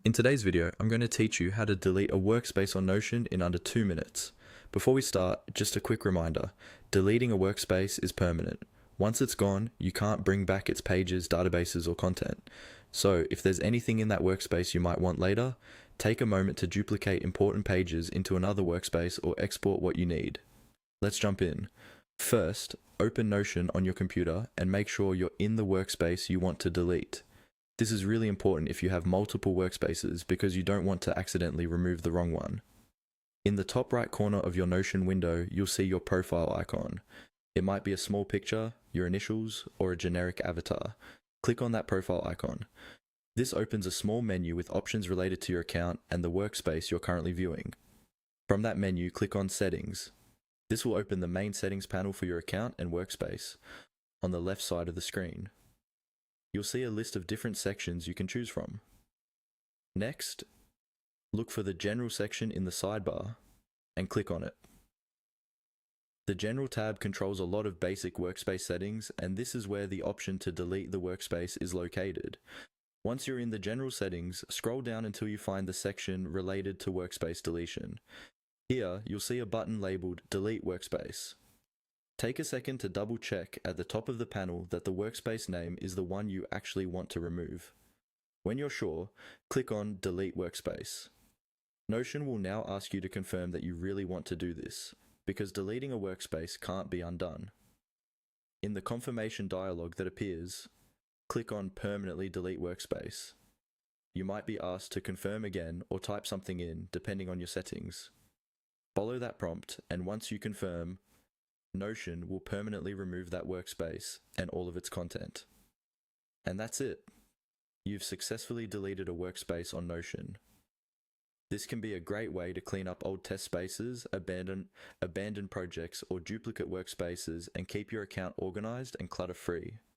In today's video, I'm going to teach you how to delete a workspace on Notion in under 2 minutes. Before we start, just a quick reminder, deleting a workspace is permanent. Once it's gone, you can't bring back its pages, databases, or content. So if there's anything in that workspace you might want later, take a moment to duplicate important pages into another workspace or export what you need. Let's jump in. First, open Notion on your computer and make sure you're in the workspace you want to delete. This is really important if you have multiple workspaces because you don't want to accidentally remove the wrong one. In the top right corner of your Notion window, you'll see your profile icon. It might be a small picture, your initials, or a generic avatar. Click on that profile icon. This opens a small menu with options related to your account and the workspace you're currently viewing. From that menu, click on Settings. This will open the main settings panel for your account and workspace on the left side of the screen. You'll see a list of different sections you can choose from. Next, look for the General section in the sidebar and click on it. The General tab controls a lot of basic workspace settings, and this is where the option to delete the workspace is located. Once you're in the General settings, scroll down until you find the section related to workspace deletion. Here, you'll see a button labeled Delete Workspace. Take a second to double check at the top of the panel that the workspace name is the one you actually want to remove. When you're sure, click on Delete Workspace. Notion will now ask you to confirm that you really want to do this, because deleting a workspace can't be undone. In the confirmation dialog that appears, click on Permanently Delete Workspace. You might be asked to confirm again or type something in, depending on your settings. Follow that prompt, and once you confirm, Notion will permanently remove that workspace and all of its content. And that's it. You've successfully deleted a workspace on Notion. This can be a great way to clean up old test spaces, abandon projects, or duplicate workspaces and keep your account organized and clutter-free.